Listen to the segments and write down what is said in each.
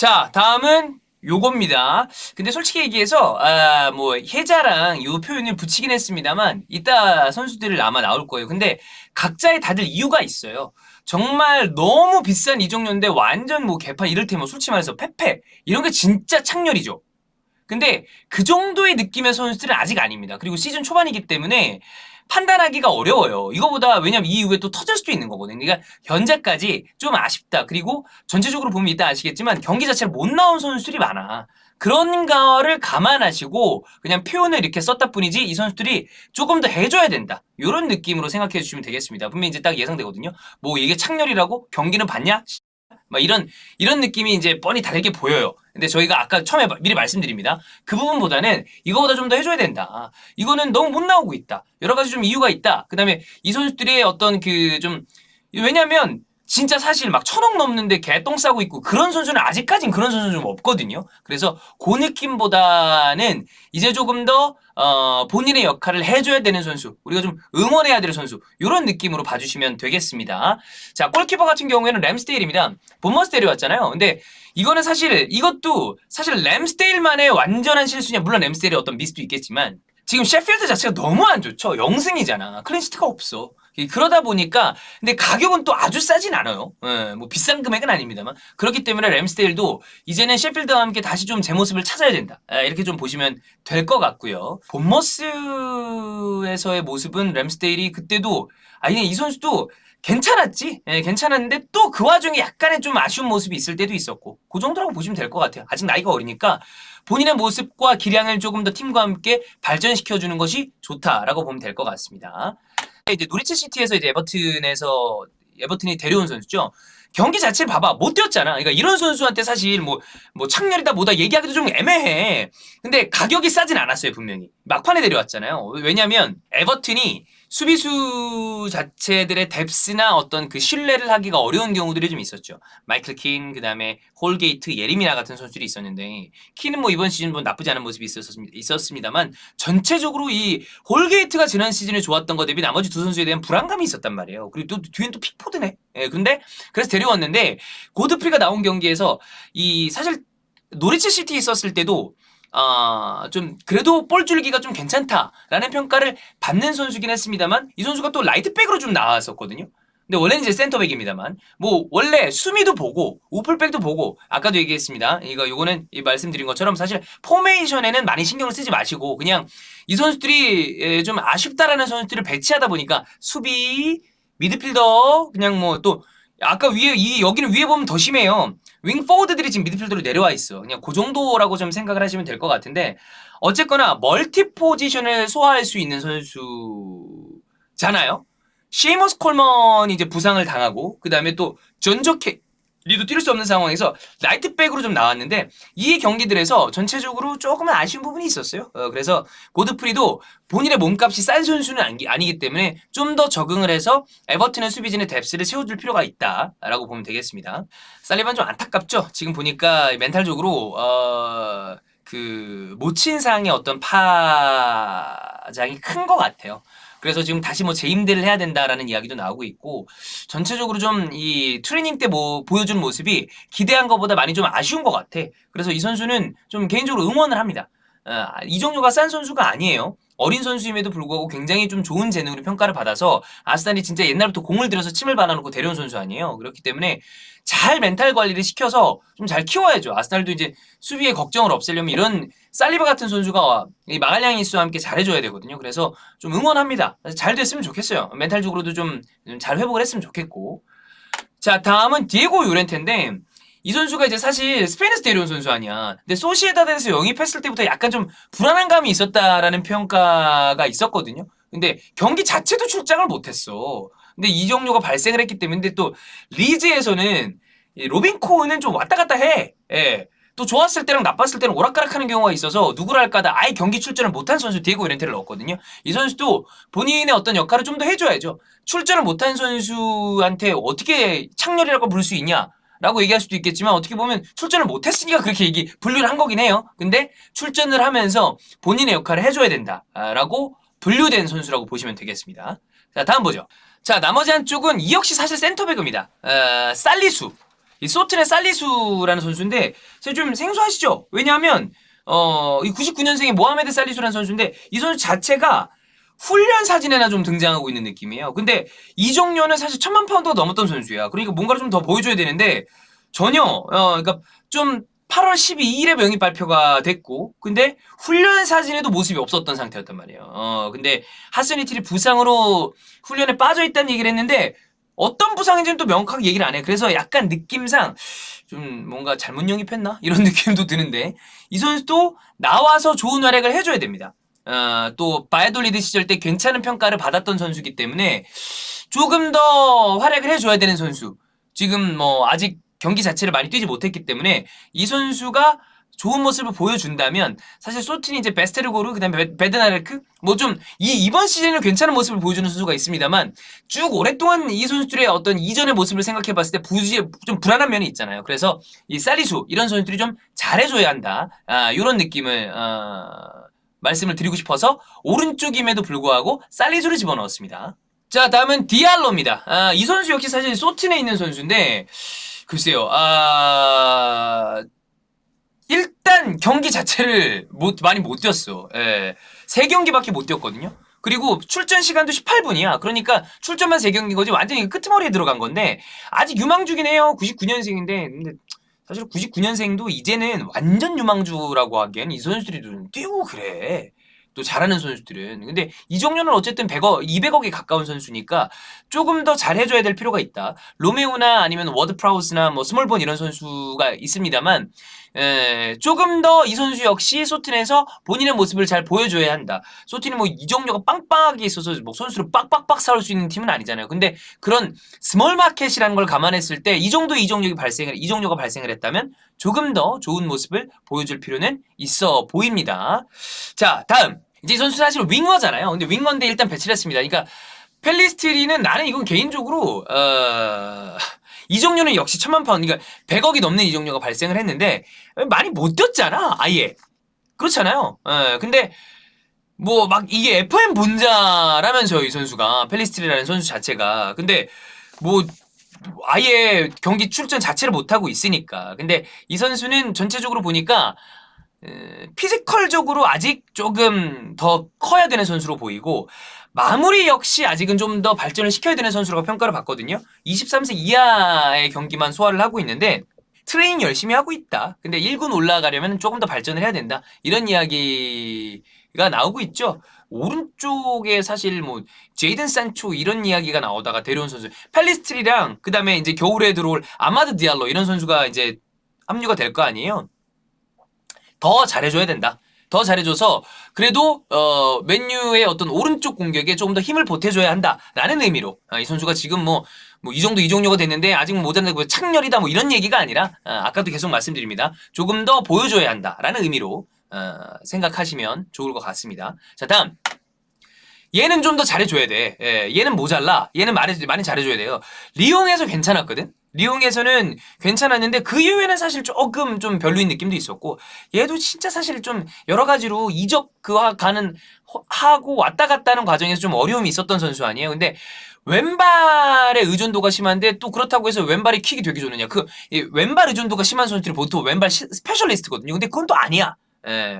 자, 다음은 요겁니다. 근데 솔직히 얘기해서 뭐 해자랑 요 표현을 붙이긴 했습니다만 이따 선수들을 아마 나올 거예요. 근데 각자의 다들 이유가 있어요. 정말 너무 비싼 이적료인데 완전 뭐 개판 이를테면 솔직히 말해서 페페 이런 게 진짜 창렬이죠. 근데 그 정도의 느낌의 선수들은 아직 아닙니다. 그리고 시즌 초반이기 때문에 판단하기가 어려워요. 이거보다 왜냐면 이 이후에 또 터질 수도 있는 거거든요. 그러니까 현재까지 좀 아쉽다. 그리고 전체적으로 보면 이따 아시겠지만 경기 자체를 못 나온 선수들이 많아. 그런 거를 감안하시고 그냥 표현을 이렇게 썼다 뿐이지 이 선수들이 조금 더 해줘야 된다. 이런 느낌으로 생각해 주시면 되겠습니다. 분명히 이제 딱 예상되거든요. 뭐 이게 창렬이라고 경기는 봤냐? 막 이런 느낌이 이제 뻔히 다르게 보여요. 근데 저희가 아까 처음에 미리 말씀드립니다. 그 부분보다는 이거보다 좀 더 해줘야 된다. 이거는 너무 못 나오고 있다. 여러 가지 좀 이유가 있다. 그 다음에 이 선수들의 어떤 그 좀 왜냐면 진짜 사실 막 1,000억 넘는데 개똥 싸고 있고 그런 선수는 아직까진 그런 선수는 좀 없거든요. 그래서 그 느낌보다는 이제 조금 더 본인의 역할을 해줘야 되는 선수, 우리가 좀 응원해야 될 선수 이런 느낌으로 봐주시면 되겠습니다. 자, 골키퍼 같은 경우에는 램스데일입니다. 본머스 데려왔잖아요. 근데 이거는 사실 이것도 사실 램스데일만의 완전한 실수냐, 물론 램스데일의 어떤 미스도 있겠지만 지금 셰필드 자체가 너무 안 좋죠. 0승이잖아. 클린시트가 없어. 그러다 보니까 근데 가격은 또 아주 싸진 않아요. 예, 뭐 비싼 금액은 아닙니다만 그렇기 때문에 램스데일도 이제는 셰필드와 함께 다시 좀 제 모습을 찾아야 된다. 이렇게 좀 보시면 될 것 같고요. 본머스에서의 모습은 램스데일이 그때도 아니 이 선수도 괜찮았지? 예, 괜찮았는데 또 그 와중에 약간의 좀 아쉬운 모습이 있을 때도 있었고 그 정도라고 보시면 될 것 같아요. 아직 나이가 어리니까 본인의 모습과 기량을 조금 더 팀과 함께 발전시켜주는 것이 좋다라고 보면 될 것 같습니다. 이제 노리치 시티에서 이제 에버튼이 데려온 선수죠. 경기 자체를 봐봐. 못 뛰었잖아. 그러니까 이런 선수한테 사실 뭐 창렬이다 뭐다 얘기하기도 좀 애매해. 근데 가격이 싸진 않았어요, 분명히. 막판에 데려왔잖아요. 왜냐면 에버튼이 수비수 자체들의 뎁스나 어떤 그 신뢰를 하기가 어려운 경우들이 좀 있었죠. 마이클 킨, 그 다음에 홀게이트, 예리미나 같은 선수들이 있었는데 킨은 뭐 이번 시즌 뭐 나쁘지 않은 모습이 있었습니다만 전체적으로 이 홀게이트가 지난 시즌에 좋았던 것 대비 나머지 두 선수에 대한 불안감이 있었단 말이에요. 그리고 또 뒤엔 또 픽포드네. 예, 근데 그래서 데려왔는데 고드프리가 나온 경기에서 이 사실 노리치 시티 있었을 때도 좀 그래도 볼 줄기가 좀 괜찮다라는 평가를 받는 선수긴 했습니다만 이 선수가 또 라이트백으로 좀 나왔었거든요. 근데 원래는 이제 센터백입니다만 뭐 원래 수미도 보고 우풀백도 보고 아까도 얘기했습니다. 요거는 말씀드린 것처럼 사실 포메이션에는 많이 신경을 쓰지 마시고 그냥 이 선수들이 좀 아쉽다라는 선수들을 배치하다 보니까 수비 미드필더 그냥 뭐 또 아까 여기는 위에 보면 더 심해요. 윙 포워드들이 지금 미드필더로 내려와 있어. 그냥 그 정도라고 좀 생각을 하시면 될 것 같은데 어쨌거나 멀티 포지션을 소화할 수 있는 선수잖아요. 시에머스 콜먼이 이제 부상을 당하고 그 다음에 또 전적리도 뛸 수 없는 상황에서 라이트백으로 좀 나왔는데 이 경기들에서 전체적으로 조금은 아쉬운 부분이 있었어요. 그래서 고드프리도 본인의 몸값이 싼 선수는 아니기 때문에 좀 더 적응을 해서 에버튼의 수비진의 뎁스를 채워줄 필요가 있다라고 보면 되겠습니다. 살리반 좀 안타깝죠. 지금 보니까 멘탈적으로 그 모친상의 어떤 파장이 큰 것 같아요. 그래서 지금 다시 뭐 재임대를 해야 된다라는 이야기도 나오고 있고 전체적으로 좀 이 트레이닝 때 뭐 보여준 모습이 기대한 것보다 많이 좀 아쉬운 것 같아. 그래서 이 선수는 좀 개인적으로 응원을 합니다. 이정료가 싼 선수가 아니에요. 어린 선수임에도 불구하고 굉장히 좀 좋은 재능으로 평가를 받아서 아스날이 진짜 옛날부터 공을 들여서 침을 받아놓고 데려온 선수 아니에요. 그렇기 때문에 잘 멘탈 관리를 시켜서 좀 잘 키워야죠. 아스날도 이제 수비에 걱정을 없애려면 이런 살리바 같은 선수가 이 마갈량이스와 함께 잘해줘야 되거든요. 그래서 좀 응원합니다. 잘 됐으면 좋겠어요. 멘탈적으로도 좀 잘 회복을 했으면 좋겠고. 자, 다음은 디에고 요렌테인데 이 선수가 이제 사실 스페인에서 데려온 선수 아니야. 근데 소시에다드에서 영입했을 때부터 약간 좀 불안한 감이 있었다라는 평가가 있었거든요. 근데 경기 자체도 출장을 못했어. 근데 이정료가 발생을 했기 때문에 근데 또 리즈에서는 로빈 코은은 좀 왔다 갔다 해. 예. 또 좋았을 때랑 나빴을 때는 오락가락하는 경우가 있어서 누구를 할까다 아예 경기 출전을 못한 선수 디에고 요렌테를 넣었거든요. 이 선수도 본인의 어떤 역할을 좀 더 해줘야죠. 출전을 못한 선수한테 어떻게 창렬이라고 부를 수 있냐? 라고 얘기할 수도 있겠지만 어떻게 보면 출전을 못했으니까 그렇게 분류를 한 거긴 해요. 근데 출전을 하면서 본인의 역할을 해줘야 된다라고 분류된 선수라고 보시면 되겠습니다. 자, 다음 보죠. 자, 나머지 한쪽은 이 역시 사실 센터백입니다. 살리수. 이 소튼의 살리수라는 선수인데 좀 생소하시죠? 왜냐하면 이 99년생의 모하메드 살리수라는 선수인데 이 선수 자체가 훈련 사진에나 좀 등장하고 있는 느낌이에요. 근데 이정료는 사실 1000만 파운드가 넘었던 선수야. 그러니까 뭔가를 좀 더 보여줘야 되는데 전혀 그러니까 좀 8월 12일에 영입 발표가 됐고 근데 훈련 사진에도 모습이 없었던 상태였단 말이에요. 근데 하스니틸이 부상으로 훈련에 빠져있다는 얘기를 했는데 어떤 부상인지는 또 명확하게 얘기를 안 해. 그래서 약간 느낌상 좀 뭔가 잘못 영입했나? 이런 느낌도 드는데 이 선수도 나와서 좋은 활약을 해줘야 됩니다. 또 바이돌리드 시절 때 괜찮은 평가를 받았던 선수이기 때문에 조금 더 활약을 해줘야 되는 선수. 지금 뭐 아직 경기 자체를 많이 뛰지 못했기 때문에 이 선수가 좋은 모습을 보여준다면 사실 소틴이 이제 베스테르고르 그다음에 베드나레크 뭐 좀 이번 시즌은 괜찮은 모습을 보여주는 선수가 있습니다만 쭉 오랫동안 이 선수들의 어떤 이전의 모습을 생각해봤을 때 좀 불안한 면이 있잖아요. 그래서 이 살리수 이런 선수들이 좀 잘해줘야 한다. 이런 느낌을 말씀을 드리고 싶어서 오른쪽임에도 불구하고 살리수를 집어넣었습니다. 자, 다음은 디알로입니다. 이 선수 역시 사실 소틴에 있는 선수인데 글쎄요. 일단 경기 자체를 많이 못 뛰었어. 예. 3경기밖에 못 뛰었거든요. 그리고 출전 시간도 18분이야. 그러니까 출전만 3경기인 거지 완전히 끄트머리에 들어간 건데 아직 유망주긴 해요. 99년생인데 근데 사실 99년생도 이제는 완전 유망주라고 하기엔 이 선수들이 좀 뛰고 그래. 또 잘하는 선수들은. 근데 이정료는 어쨌든 100억, 200억에 가까운 선수니까 조금 더 잘해줘야 될 필요가 있다. 로메오나 아니면 워드 프라우스나 뭐 스몰본 이런 선수가 있습니다만 조금 더 이 선수 역시 소튼에서 본인의 모습을 잘 보여줘야 한다. 소튼이 뭐 이정료가 빵빵하게 있어서 뭐 선수를 빡빡빡 사올 수 있는 팀은 아니잖아요. 근데 그런 스몰 마켓이라는 걸 감안했을 때 이 정도 이정료가 발생을 했다면 조금 더 좋은 모습을 보여줄 필요는 있어 보입니다. 자, 다음. 이제 이 선수 사실 윙어잖아요. 근데 윙어인데 일단 배치를 했습니다. 그러니까 펠리스트리는 나는 이건 개인적으로 이정료는 역시 1000만 파운드, 그러니까 100억이 넘는 이정료가 발생을 했는데 많이 못 뛰었잖아, 아예. 그렇잖아요. 근데 뭐 막 이게 FM 본자라면서요, 이 선수가 펠리스트리라는 선수 자체가. 근데 뭐 아예 경기 출전 자체를 못하고 있으니까. 근데 이 선수는 전체적으로 보니까 피지컬적으로 아직 조금 더 커야 되는 선수로 보이고 마무리 역시 아직은 좀 더 발전을 시켜야 되는 선수라고 평가를 받거든요. 23세 이하의 경기만 소화를 하고 있는데 트레이닝 열심히 하고 있다. 근데 1군 올라가려면 조금 더 발전을 해야 된다. 이런 이야기가 나오고 있죠. 오른쪽에 사실 뭐 제이든 산초 이런 이야기가 나오다가 데려온 선수 팔리스트리랑 그다음에 이제 겨울에 들어올 아마드 디알로 이런 선수가 이제 합류가 될 거 아니에요. 더 잘해줘야 된다. 더 잘해줘서 그래도 맨유의 어떤 오른쪽 공격에 조금 더 힘을 보태줘야 한다라는 의미로 이 선수가 지금 뭐 이 정도 이적료가 됐는데 아직 모자란다 뭐 창렬이다 뭐 이런 얘기가 아니라 아까도 계속 말씀드립니다. 조금 더 보여줘야 한다라는 의미로 생각하시면 좋을 것 같습니다. 자, 다음. 얘는 좀 더 잘해줘야 돼. 얘는 모자라. 얘는 많이 잘해줘야 돼요. 리옹에서 괜찮았거든? 리옹에서는 괜찮았는데 그 이후에는 사실 조금 좀 별로인 느낌도 있었고 얘도 진짜 사실 좀 여러 가지로 하고 왔다 갔다 하는 과정에서 좀 어려움이 있었던 선수 아니에요. 근데 왼발의 의존도가 심한데 또 그렇다고 해서 왼발이 킥이 되게 좋느냐. 왼발 의존도가 심한 선수들이 보통 왼발 스페셜리스트거든요. 근데 그건 또 아니야.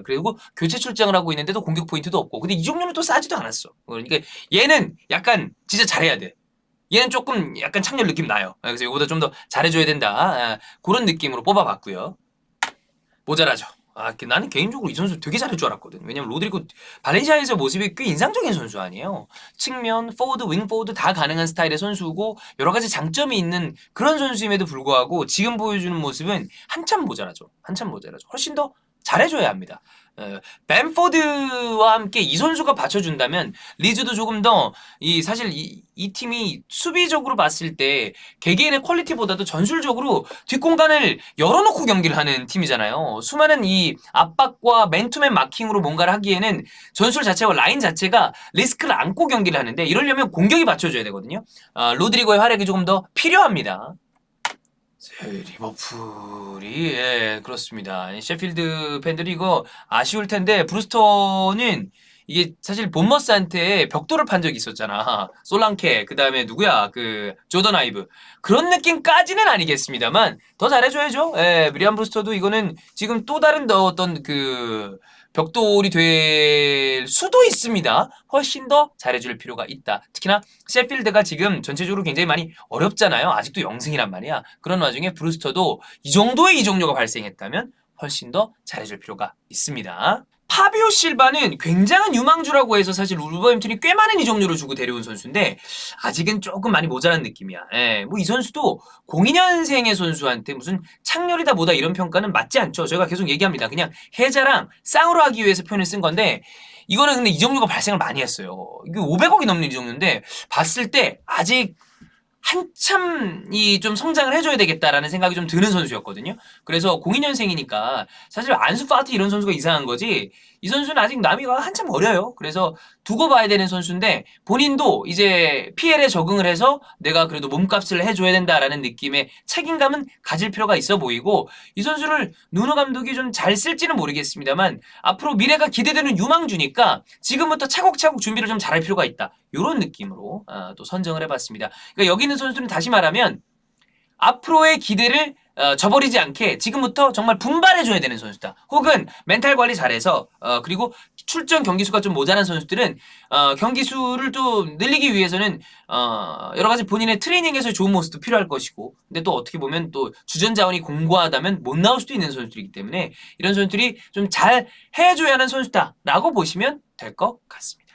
그리고 교체 출장을 하고 있는데도 공격 포인트도 없고. 근데 이 종류는 또 싸지도 않았어. 그러니까 얘는 약간 진짜 잘해야 돼. 얘는 조금 약간 창렬 느낌 나요. 그래서 이거보다 좀 더 잘해줘야 된다. 그런 느낌으로 뽑아봤고요. 모자라죠. 나는 개인적으로 이 선수 되게 잘할 줄 알았거든. 왜냐면 로드리고 발렌시아에서 모습이 꽤 인상적인 선수 아니에요. 측면, 포워드, 윙 포워드 다 가능한 스타일의 선수고 여러 가지 장점이 있는 그런 선수임에도 불구하고 지금 보여주는 모습은 한참 모자라죠. 한참 모자라죠. 훨씬 더 잘해줘야 합니다. 벤포드와 함께 이 선수가 받쳐준다면 리즈도 조금 더 사실 이 팀이 수비적으로 봤을 때 개개인의 퀄리티보다도 전술적으로 뒷공간을 열어놓고 경기를 하는 팀이잖아요. 수많은 이 압박과 맨투맨 마킹으로 뭔가를 하기에는 전술 자체와 라인 자체가 리스크를 안고 경기를 하는데 이러려면 공격이 받쳐줘야 되거든요. 로드리고의 활약이 조금 더 필요합니다. 리버풀이 그렇습니다. 셰필드 팬들이 이거 아쉬울 텐데 브루스터는 이게 사실 본머스한테 벽돌을 판 적이 있었잖아. 솔랑케, 그 다음에 누구야? 그 조던 아이브. 그런 느낌까지는 아니겠습니다만 더 잘해줘야죠. 예, 미리안 브루스터도 이거는 지금 또 다른 어떤 그 벽돌이 될 수도 있습니다. 훨씬 더 잘해줄 필요가 있다. 특히나 셰필드가 지금 전체적으로 굉장히 많이 어렵잖아요. 아직도 영승이란 말이야. 그런 와중에 브루스터도 이 정도의 이적료가 발생했다면 훨씬 더 잘해줄 필요가 있습니다. 파비오 실바는 굉장한 유망주라고 해서 사실 울버햄튼이 꽤 많은 이적료를 주고 데려온 선수인데 아직은 조금 많이 모자란 느낌이야. 예, 뭐 이 선수도 02년생의 선수한테 무슨 창렬이다 뭐다 이런 평가는 맞지 않죠. 저희가 계속 얘기합니다. 그냥 해자랑 쌍으로 하기 위해서 표현을 쓴 건데 이거는 근데 이적료가 발생을 많이 했어요. 이게 500억이 넘는 이적료인데 봤을 때 아직 한참 이 좀 성장을 해줘야 되겠다라는 생각이 좀 드는 선수였거든요. 그래서 02년생이니까 사실 안수 파티 이런 선수가 이상한 거지 이 선수는 아직 나이가 한참 어려요. 그래서 두고 봐야 되는 선수인데 본인도 이제 PL에 적응을 해서 내가 그래도 몸값을 해줘야 된다라는 느낌의 책임감은 가질 필요가 있어 보이고 이 선수를 누누 감독이 좀 잘 쓸지는 모르겠습니다만 앞으로 미래가 기대되는 유망주니까 지금부터 차곡차곡 준비를 좀 잘할 필요가 있다. 이런 느낌으로 또 선정을 해봤습니다. 그러니까 여기 있는 선수들은 다시 말하면 앞으로의 기대를 저버리지 않게 지금부터 정말 분발해줘야 되는 선수다. 혹은 멘탈 관리 잘해서 그리고 출전 경기 수가 좀 모자란 선수들은 경기 수를 또 늘리기 위해서는 여러 가지 본인의 트레이닝에서 좋은 모습도 필요할 것이고 근데 또 어떻게 보면 또 주전 자원이 공고하다면 못 나올 수도 있는 선수들이기 때문에 이런 선수들이 좀 잘 해줘야 하는 선수다라고 보시면 될 것 같습니다.